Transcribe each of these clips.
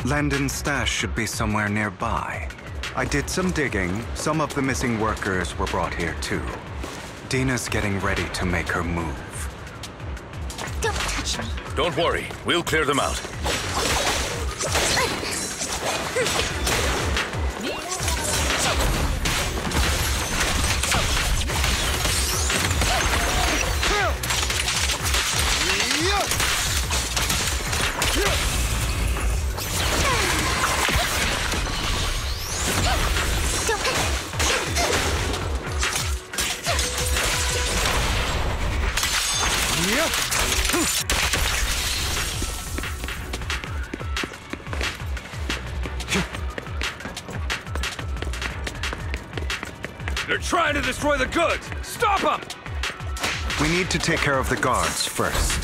Landon's stash should be somewhere nearby. I did some digging. Some of the missing workers were brought here too. Dina's getting ready to make her move. Don't touch me. Don't worry, we'll clear them out. They're trying to destroy the goods! Stop them! We need to take care of the guards first.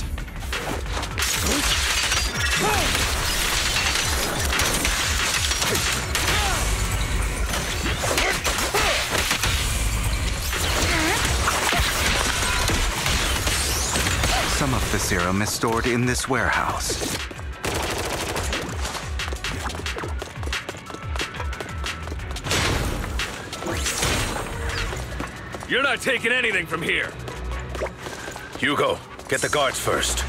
Some of the serum is stored in this warehouse. You're not taking anything from here! Hugo, get the guards first.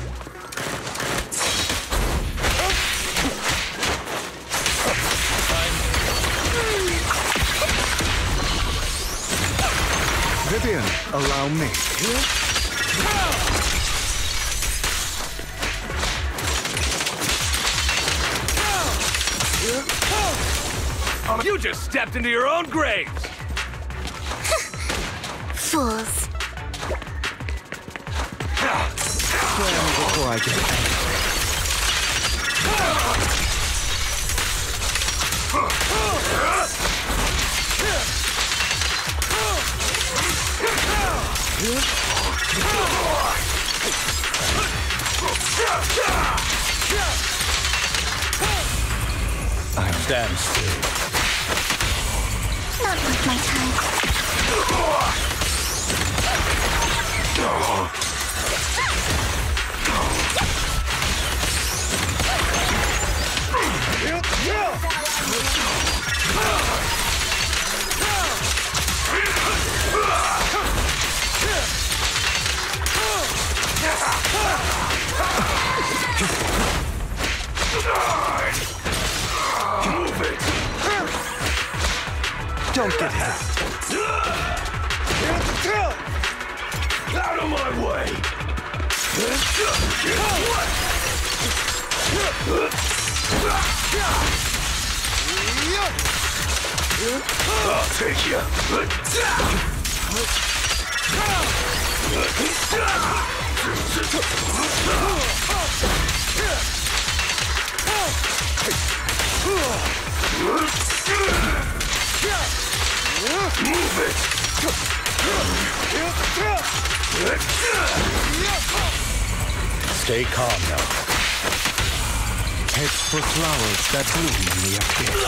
Vivian, allow me. You just stepped into your own graves! Fools. Before I get I'm stand still. Not worth my time. Don't get hit. Out of my way! I'll take you! Move it! Stay calm now. Heads for flowers that bloom in the abyss.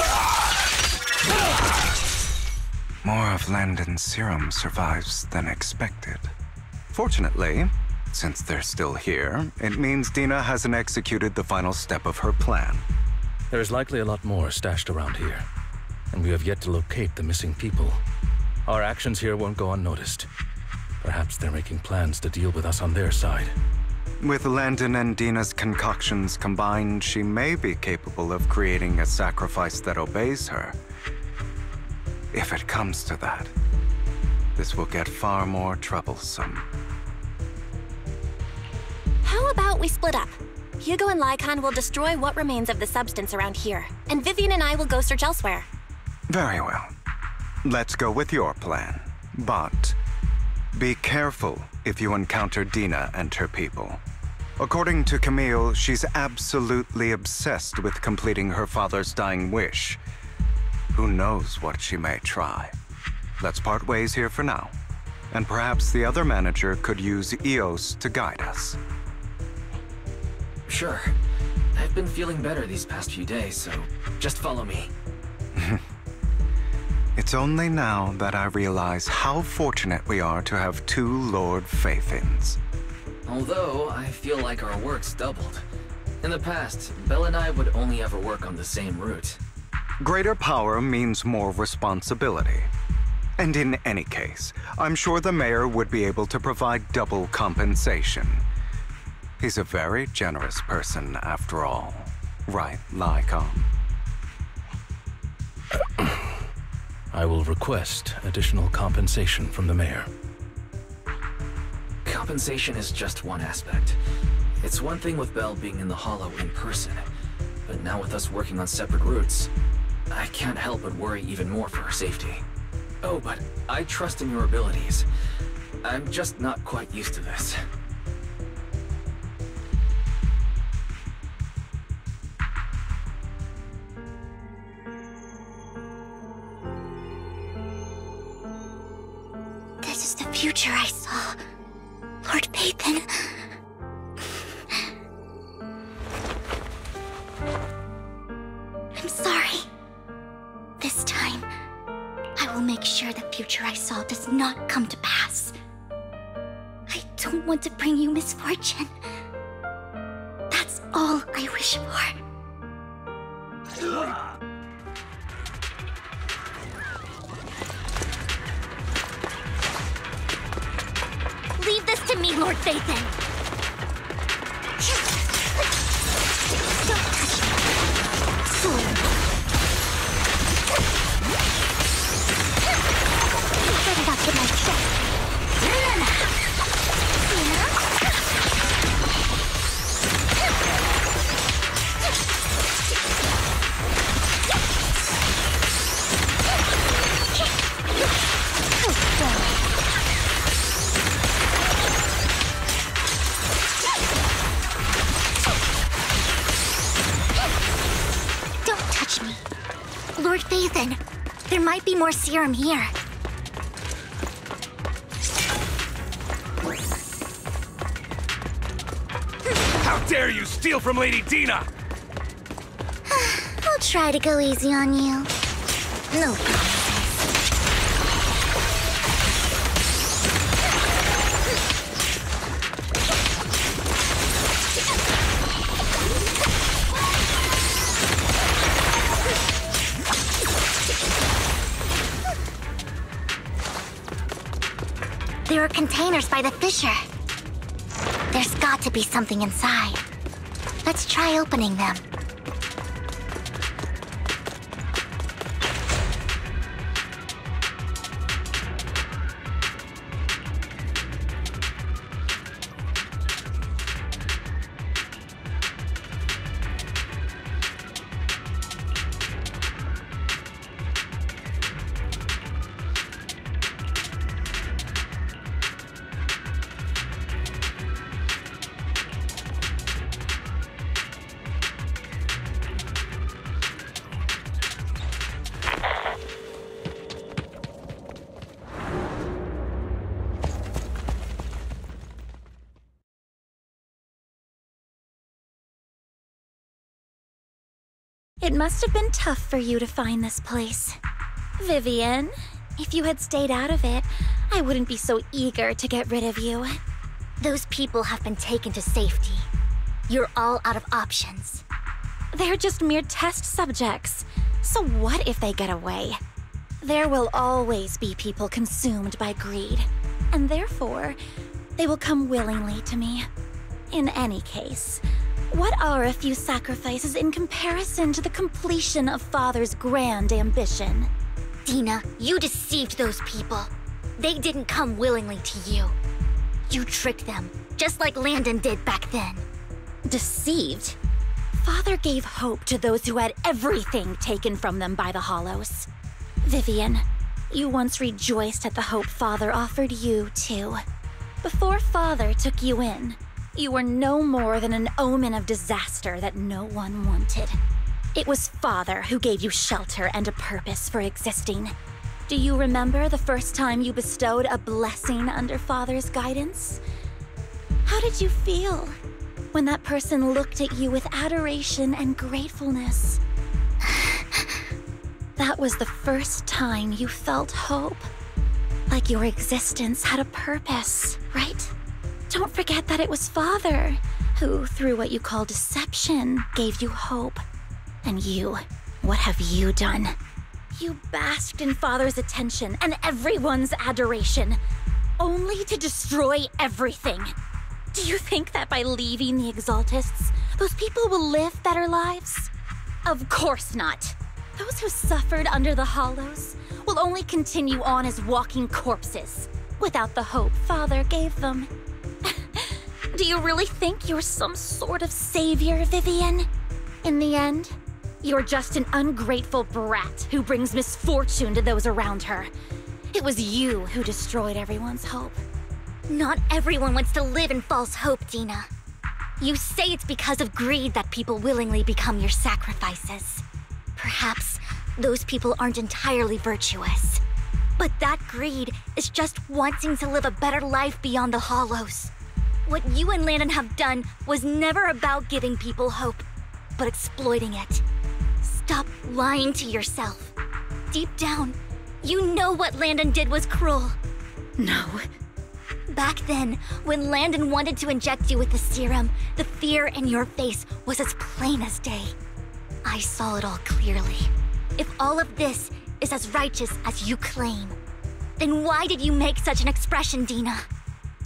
More of Landon's serum survives than expected. Fortunately, since they're still here, it means Dina hasn't executed the final step of her plan. There's likely a lot more stashed around here, and we have yet to locate the missing people. Our actions here won't go unnoticed. Perhaps they're making plans to deal with us on their side. With Landon and Dina's concoctions combined, she may be capable of creating a sacrifice that obeys her. If it comes to that, this will get far more troublesome. How about we split up? Hugo and Lycan will destroy what remains of the substance around here, and Vivian and I will go search elsewhere. Very well. Let's go with your plan. But be careful if you encounter Dina and her people. According to Camille, she's absolutely obsessed with completing her father's dying wish. Who knows what she may try? Let's part ways here for now. And perhaps the other manager could use Eos to guide us. Sure. I've been feeling better these past few days, so just follow me. It's only now that I realize how fortunate we are to have two Lord Phaethons. Although, I feel like our work's doubled. In the past, Belle and I would only ever work on the same route. Greater power means more responsibility. And in any case, I'm sure the mayor would be able to provide double compensation. He's a very generous person, after all. Right, Lycon? I will request additional compensation from the mayor. Compensation is just one aspect. It's one thing with Belle being in the Hollow in person, but now with us working on separate routes, I can't help but worry even more for her safety. Oh, but I trust in your abilities. I'm just not quite used to this. This is the future I saw. Lord Pathan. I'm sorry. This time, I will make sure the future I saw does not come to pass. I don't want to bring you misfortune. That's all I wish for. Leave this to me, Lord Phaethon! Don't touch me! Sword! Set it up with my chest! Lord Phaethon, there might be more serum here. How dare you steal from Lady Dina! I'll try to go easy on you. No promises. There are containers by the fissure. There's got to be something inside. Let's try opening them. It must have been tough for you to find this place. Vivienne, if you had stayed out of it, I wouldn't be so eager to get rid of you. Those people have been taken to safety. You're all out of options. They're just mere test subjects. So what if they get away? There will always be people consumed by greed, and therefore, they will come willingly to me. In any case, what are a few sacrifices in comparison to the completion of Father's grand ambition? Dina, you deceived those people. They didn't come willingly to you. You tricked them, just like Landon did back then. Deceived? Father gave hope to those who had everything taken from them by the Hollows. Vivienne, you once rejoiced at the hope Father offered you, too. Before Father took you in, you were no more than an omen of disaster that no one wanted. It was Father who gave you shelter and a purpose for existing. Do you remember the first time you bestowed a blessing under Father's guidance? How did you feel when that person looked at you with adoration and gratefulness? That was the first time you felt hope. Like your existence had a purpose, right? Don't forget that it was Father who, through what you call deception, gave you hope. And you, what have you done? You basked in Father's attention and everyone's adoration, only to destroy everything. Do you think that by leaving the Exaltists, those people will live better lives? Of course not. Those who suffered under the Hollows will only continue on as walking corpses, without the hope Father gave them. Do you really think you're some sort of savior, Vivienne? In the end, you're just an ungrateful brat who brings misfortune to those around her. It was you who destroyed everyone's hope. Not everyone wants to live in false hope, Dina. You say it's because of greed that people willingly become your sacrifices. Perhaps those people aren't entirely virtuous. But that greed is just wanting to live a better life beyond the Hollows. What you and Landon have done was never about giving people hope, but exploiting it. Stop lying to yourself. Deep down, you know what Landon did was cruel. No. Back then, when Landon wanted to inject you with the serum, the fear in your face was as plain as day. I saw it all clearly. If all of this is as righteous as you claim, then why did you make such an expression, Dina?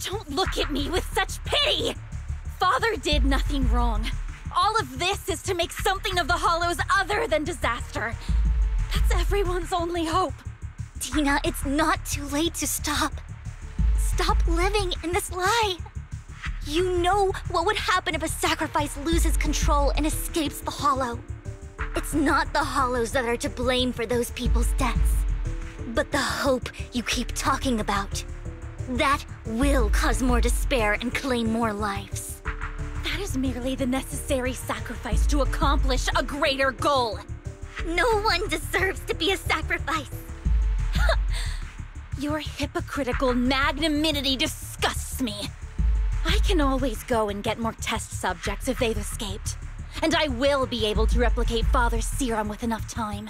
Don't look at me with such pity! Father did nothing wrong. All of this is to make something of the Hollows other than disaster. That's everyone's only hope. Dina, it's not too late to stop. Stop living in this lie. You know what would happen if a sacrifice loses control and escapes the Hollow. It's not the Hollows that are to blame for those people's deaths, but the hope you keep talking about. That will cause more despair and claim more lives. That is merely the necessary sacrifice to accomplish a greater goal. No one deserves to be a sacrifice. Your hypocritical magnanimity disgusts me. I can always go and get more test subjects if they've escaped. And I will be able to replicate Father's serum with enough time.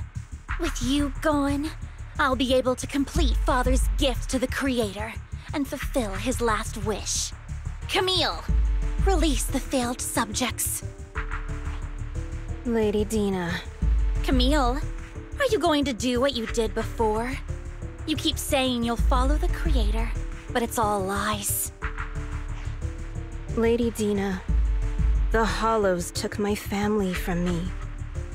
With you gone, I'll be able to complete Father's gift to the Creator and fulfill his last wish. Camille, release the failed subjects. Lady Dina. Camille, are you going to do what you did before? You keep saying you'll follow the Creator, but it's all lies. Lady Dina, the Hollows took my family from me.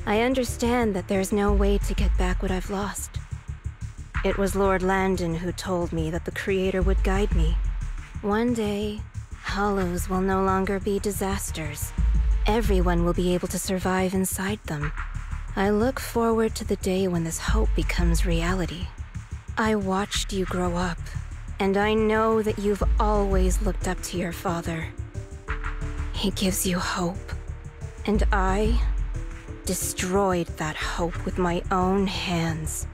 I understand that there's no way to get back what I've lost. It was Lord Landon who told me that the Creator would guide me. One day, Hollows will no longer be disasters. Everyone will be able to survive inside them. I look forward to the day when this hope becomes reality. I watched you grow up, and I know that you've always looked up to your father. He gives you hope, and I destroyed that hope with my own hands.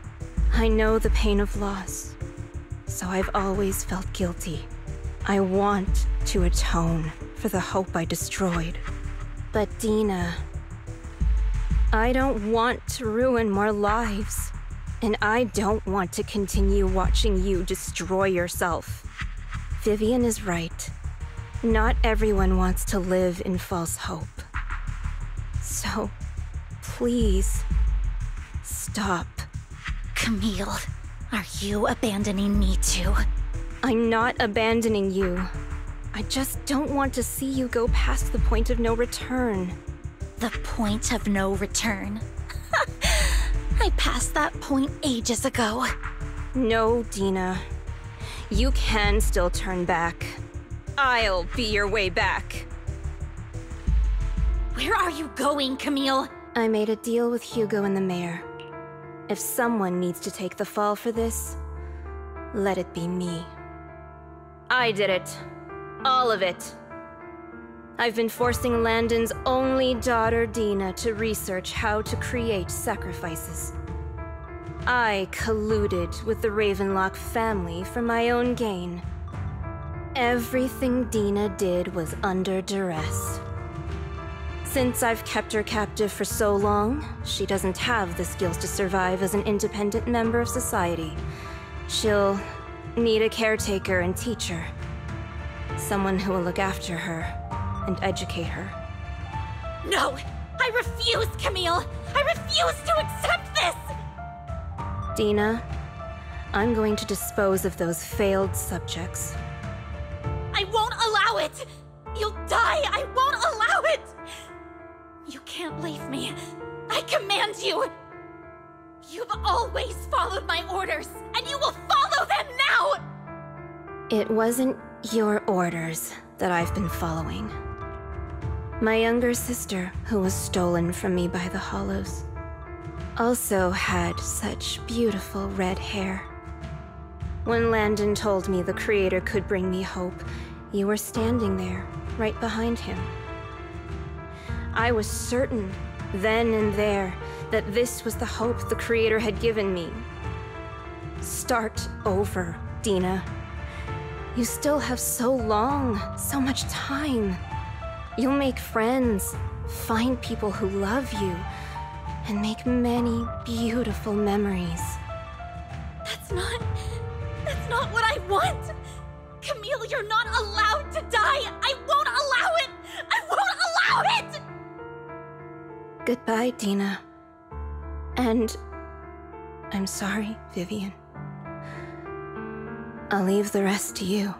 I know the pain of loss, so I've always felt guilty. I want to atone for the hope I destroyed. But Dina, I don't want to ruin more lives, and I don't want to continue watching you destroy yourself. Vivienne is right. Not everyone wants to live in false hope. So, please, stop. Camille, are you abandoning me too? I'm not abandoning you. I just don't want to see you go past the point of no return. The point of no return? I passed that point ages ago. No, Dina. You can still turn back. I'll be your way back. Where are you going, Camille? I made a deal with Hugo and the mayor. If someone needs to take the fall for this, let it be me. I did it. All of it. I've been forcing Landon's only daughter, Dina, to research how to create sacrifices. I colluded with the Ravenlock family for my own gain. Everything Dina did was under duress. Since I've kept her captive for so long, she doesn't have the skills to survive as an independent member of society. She'll need a caretaker and teacher. Someone who will look after her. and educate her. No! I refuse, Camille! I refuse to accept this! Dina, I'm going to dispose of those failed subjects. I won't allow it! You'll die! I won't allow it! You can't leave me. I command you! You've always followed my orders, and you will follow them now! It wasn't your orders that I've been following. My younger sister, who was stolen from me by the Hollows, also had such beautiful red hair. When Landon told me the Creator could bring me hope, you were standing there, right behind him. I was certain, then and there, that this was the hope the Creator had given me. Start over, Dina. You still have so long, so much time. You'll make friends, find people who love you, and make many beautiful memories. That's not what I want! Camille, you're not allowed to die! I won't allow it! I won't allow it! Goodbye, Dina. And I'm sorry, Vivian. I'll leave the rest to you.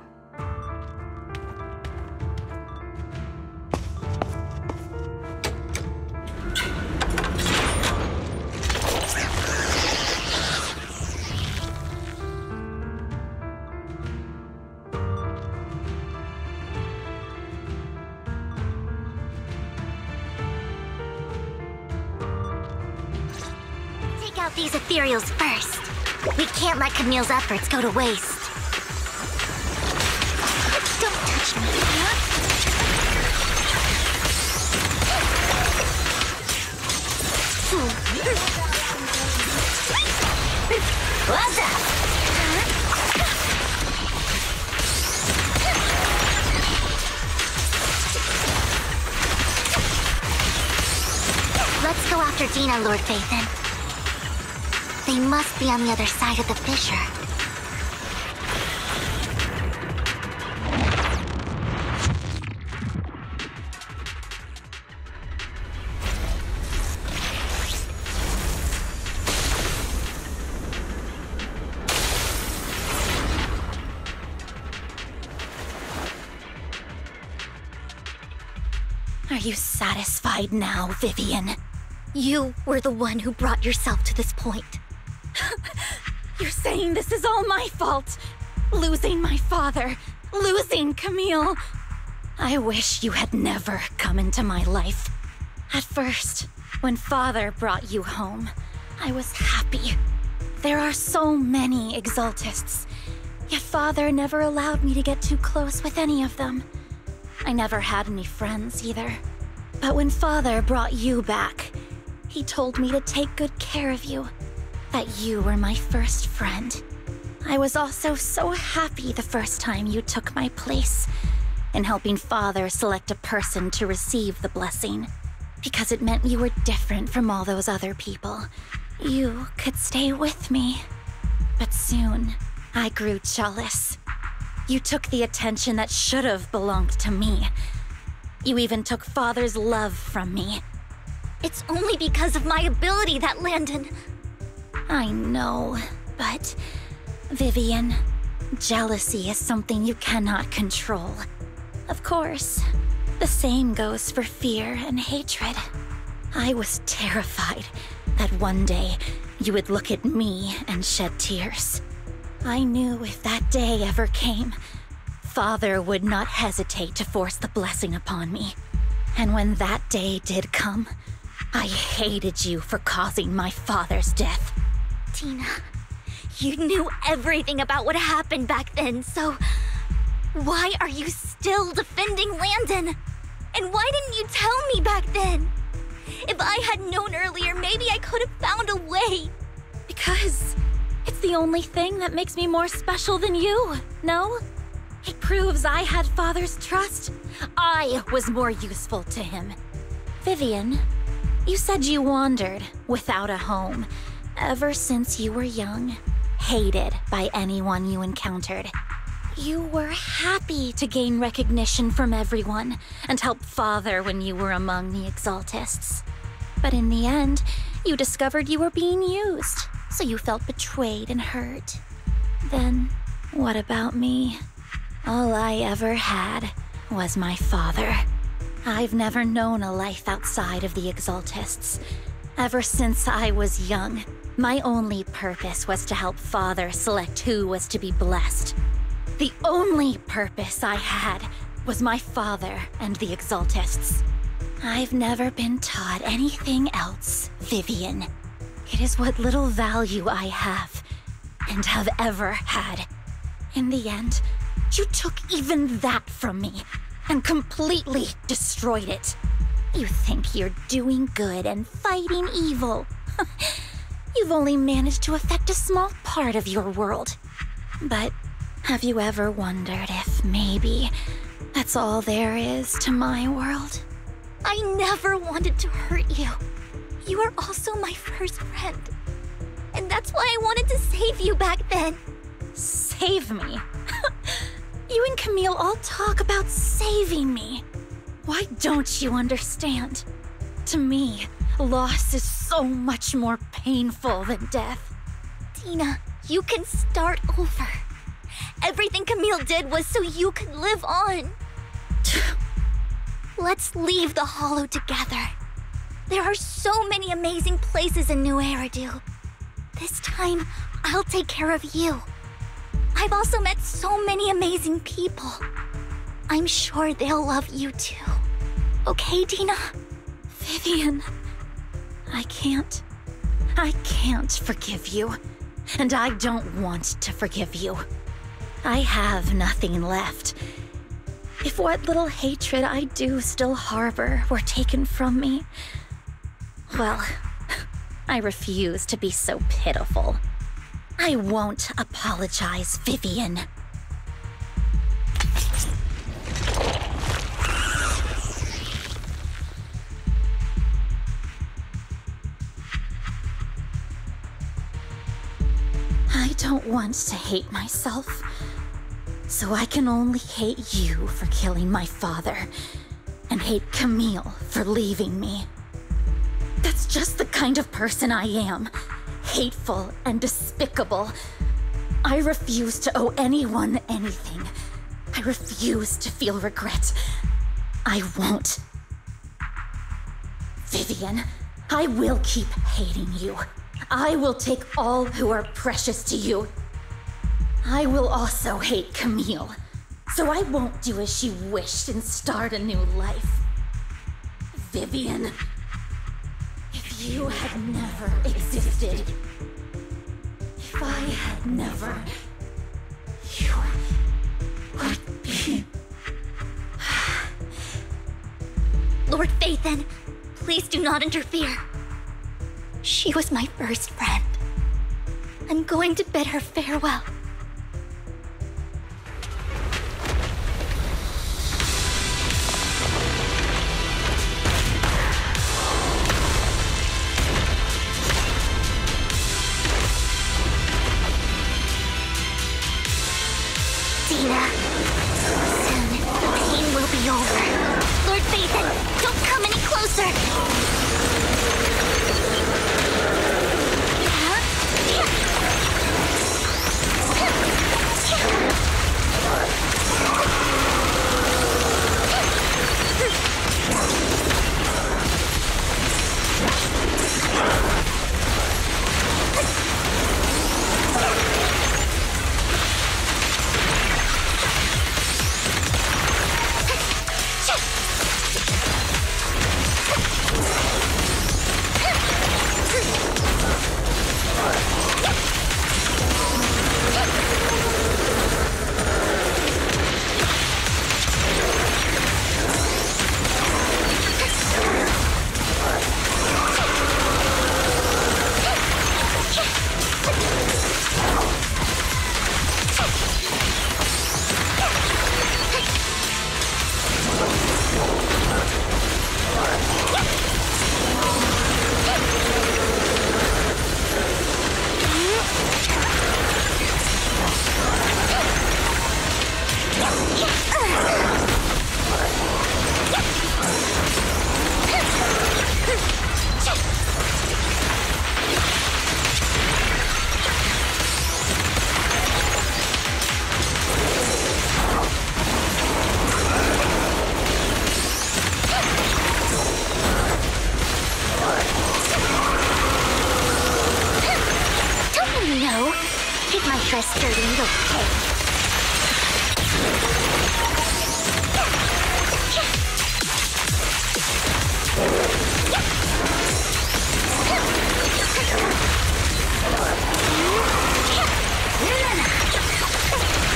Take out these ethereals first. We can't let Camille's efforts go to waste. Don't touch me. What's up? Let's go after Dina, Lord Phaethon. They must be on the other side of the fissure. Are you satisfied now, Vivian? You were the one who brought yourself to this point. You're saying this is all my fault? Losing my father, losing Camille. I wish you had never come into my life. At first, when Father brought you home, I was happy. There are so many Exaltists, yet Father never allowed me to get too close with any of them. I never had any friends either. But when Father brought you back, he told me to take good care of you, that you were my first friend. I was also so happy the first time you took my place in helping Father select a person to receive the blessing, because it meant you were different from all those other people. You could stay with me. But soon, I grew jealous. You took the attention that should have belonged to me. You even took Father's love from me. It's only because of my ability that Landon... I know, but... Vivian, jealousy is something you cannot control. Of course, the same goes for fear and hatred. I was terrified that one day you would look at me and shed tears. I knew if that day ever came, Father would not hesitate to force the blessing upon me. And when that day did come, I hated you for causing my father's death. Dina, you knew everything about what happened back then, so... why are you still defending Landon? And why didn't you tell me back then? If I had known earlier, maybe I could have found a way. Because it's the only thing that makes me more special than you, no? It proves I had Father's trust. I was more useful to him. Vivian, you said you wandered without a home ever since you were young, hated by anyone you encountered. You were happy to gain recognition from everyone and help Father when you were among the Exaltists. But in the end, you discovered you were being used, so you felt betrayed and hurt. Then, what about me? All I ever had was my father. I've never known a life outside of the Exaltists. Ever since I was young, my only purpose was to help Father select who was to be blessed. The only purpose I had was my father and the Exaltists. I've never been taught anything else, Vivian. It is what little value I have, and have ever had. In the end, you took even that from me, and completely destroyed it. You think you're doing good and fighting evil. You've only managed to affect a small part of your world. But have you ever wondered if maybe that's all there is to my world? I never wanted to hurt you. You were also my first friend. And that's why I wanted to save you back then. Save me? You and Camille all talk about saving me. Why don't you understand? To me, loss is so much more painful than death. Dina, you can start over. Everything Camille did was so you could live on. Let's leave the Hollow together. There are so many amazing places in New Eridu. This time, I'll take care of you. I've also met so many amazing people. I'm sure they'll love you too. Okay, Dina? Vivian, I can't forgive you. And I don't want to forgive you. I have nothing left. If what little hatred I do still harbor were taken from me, well, I refuse to be so pitiful. I won't apologize, Vivian. I don't want to hate myself, so I can only hate you for killing my father, and hate Camille for leaving me. That's just the kind of person I am. Hateful and despicable. I refuse to owe anyone anything. I refuse to feel regret. I won't. Vivian, I will keep hating you. I will take all who are precious to you. I will also hate Camille, so I won't do as she wished and start a new life. Vivian, if you had never existed, if I had never, you would be... Lord Phaethon, please do not interfere. She was my first friend. I'm going to bid her farewell. Dina, soon the pain will be over. Lord Phaethon, don't come any closer! frustrating, okay?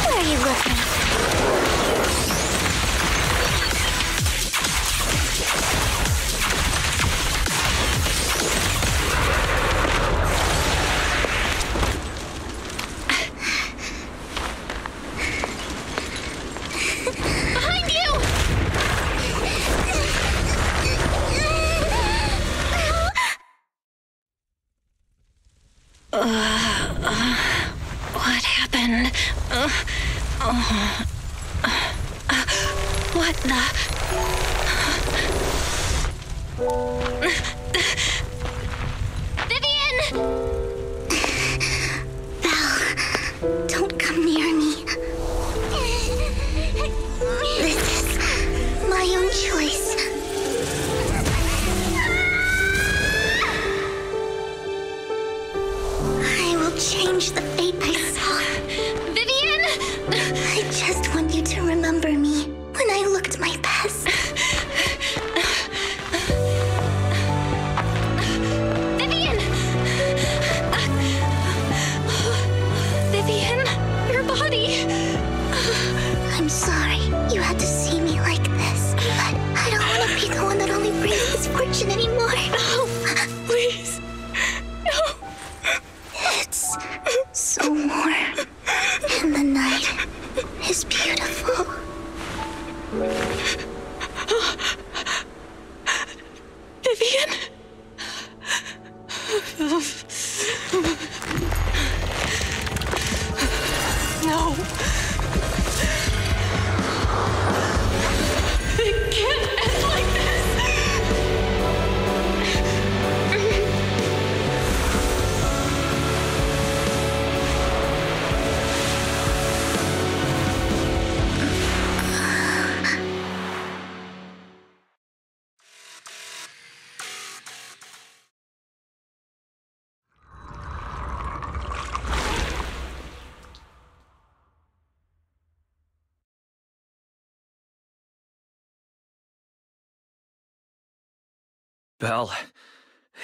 Where are you looking? Behind you! What happened? What the? Vivian! Belle, don't come near me. This is my own choice. I will change the fate I saw. Vivian! I just want you to remember me when I looked my best. Vivian! Vivian, your body. I'm sorry you had to see me like this, but I don't want to be the one that only brings misfortune anymore. No, please. No. It's so warm, and the night is beautiful. Vivian? No. It can't end like this. Belle,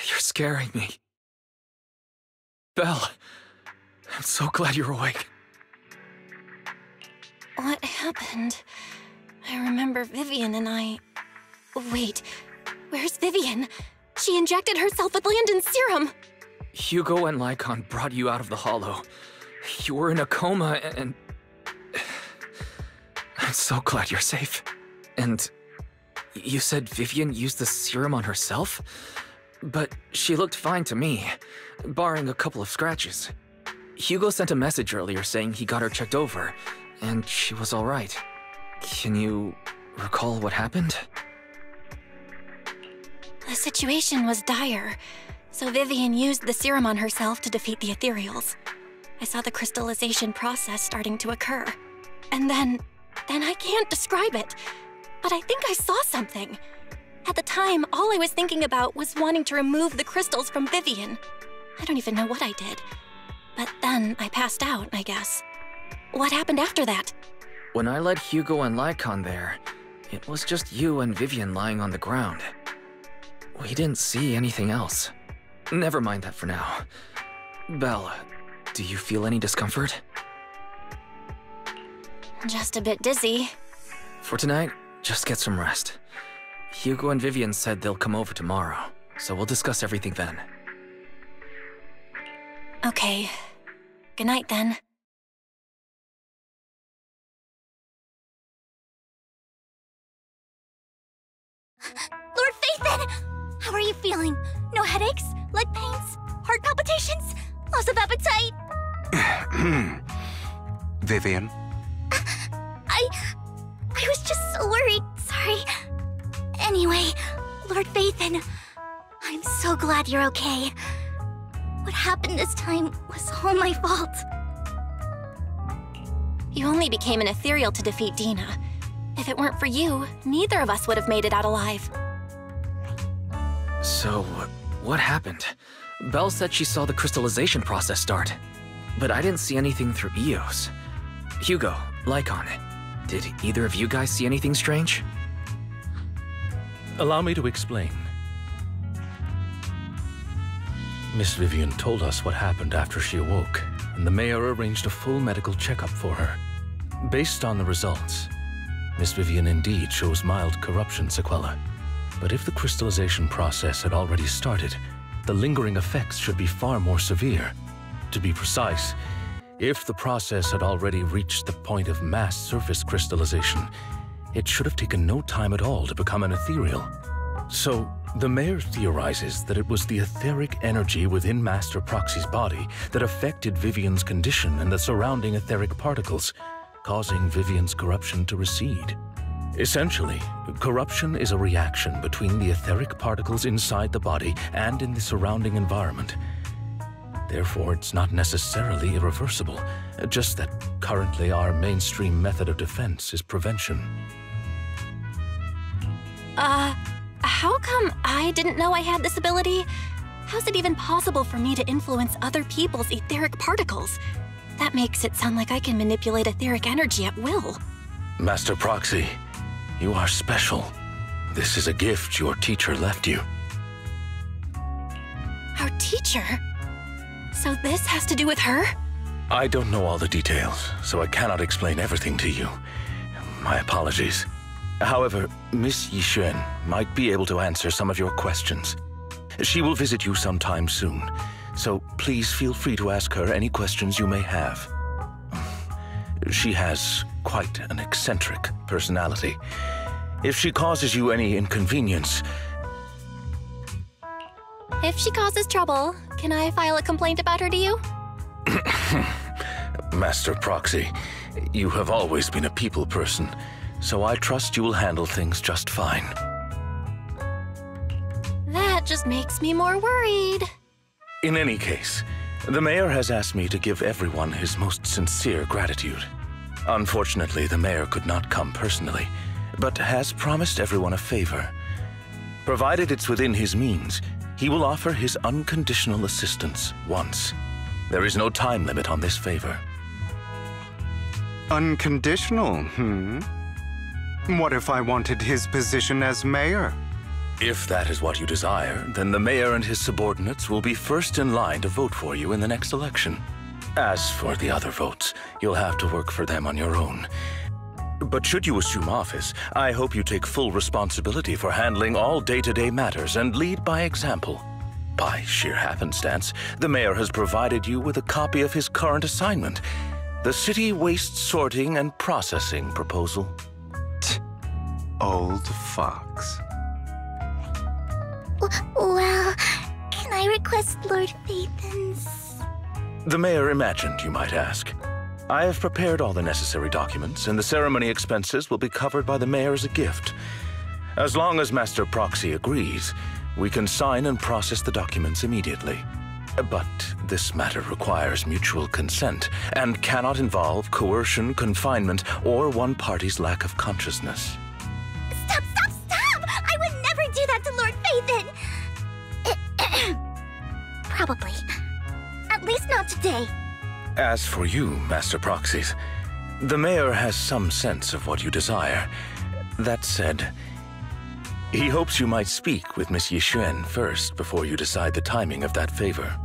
you're scaring me. Belle, I'm so glad you're awake. What happened? I remember Vivian and I... Wait, where's Vivian? She injected herself with Landon's serum. Hugo and Lycon brought you out of the Hollow. You were in a coma and... I'm so glad you're safe. And you said Vivian used the serum on herself? But she looked fine to me, barring a couple of scratches. Hugo sent a message earlier saying he got her checked over, and she was all right. Can you recall what happened? The situation was dire, so Vivian used the serum on herself to defeat the Ethereals. I saw the crystallization process starting to occur. And then I can't describe it, but I think I saw something. At the time, all I was thinking about was wanting to remove the crystals from Vivian. I don't even know what I did. But then I passed out, I guess. What happened after that? When I led Hugo and Lycon there, it was just you and Vivian lying on the ground. We didn't see anything else. Never mind that for now. Belle, do you feel any discomfort? Just a bit dizzy. For tonight, just get some rest. Hugo and Vivian said they'll come over tomorrow, so we'll discuss everything then. Okay. Good night, then. Lord Phaethon! How are you feeling? No headaches? Leg pains? Heart palpitations? Loss of appetite? Vivian? I was just so worried. Sorry. Anyway, Lord Phaethon, I'm so glad you're okay. What happened this time was all my fault. You only became an ethereal to defeat Dina. If it weren't for you, neither of us would have made it out alive. So, what happened? Belle said she saw the crystallization process start. but I didn't see anything through Eos. Hugo, Lycon, did either of you guys see anything strange? Allow me to explain. Miss Vivian told us what happened after she awoke, and the mayor arranged a full medical checkup for her. Based on the results, Miss Vivian indeed shows mild corruption sequelae. But if the crystallization process had already started, the lingering effects should be far more severe. To be precise, if the process had already reached the point of mass surface crystallization, it should have taken no time at all to become an ethereal. So, the mayor theorizes that it was the etheric energy within Master Proxy's body that affected Vivian's condition and the surrounding etheric particles, causing Vivian's corruption to recede. Essentially, corruption is a reaction between the etheric particles inside the body and in the surrounding environment. Therefore, it's not necessarily irreversible, just that currently our mainstream method of defense is prevention. How come I didn't know I had this ability? How's it even possible for me to influence other people's etheric particles? That makes it sound like I can manipulate etheric energy at will. Master Proxy, you are special. This is a gift your teacher left you. Our teacher? So this has to do with her? I don't know all the details, so I cannot explain everything to you. My apologies. However, Miss Yixuan might be able to answer some of your questions. She will visit you sometime soon, so please feel free to ask her any questions you may have. She has quite an eccentric personality. If she causes you any inconvenience... If she causes trouble, can I file a complaint about her to you? Master Proxy, you have always been a people person, so I trust you will handle things just fine. That just makes me more worried. In any case, the mayor has asked me to give everyone his most sincere gratitude. Unfortunately, the mayor could not come personally, but has promised everyone a favor. Provided it's within his means, he will offer his unconditional assistance once. There is no time limit on this favor. Unconditional, What if I wanted his position as mayor? If that is what you desire, then the mayor and his subordinates will be first in line to vote for you in the next election. As for the other votes, you'll have to work for them on your own. But should you assume office, I hope you take full responsibility for handling all day-to-day matters and lead by example. By sheer happenstance, the mayor has provided you with a copy of his current assignment, the City Waste Sorting and Processing proposal. Old fox. Well, can I request Lord Phaethon's? The mayor imagined you might ask. I have prepared all the necessary documents, and the ceremony expenses will be covered by the mayor as a gift. As long as Master Proxy agrees, we can sign and process the documents immediately. But this matter requires mutual consent and cannot involve coercion, confinement, or one party's lack of consciousness. Stop! I would never do that to Lord Phaethon! Probably. At least not today. As for you, Master Proxies, the mayor has some sense of what you desire. That said, he hopes you might speak with Miss Yixuan first before you decide the timing of that favor.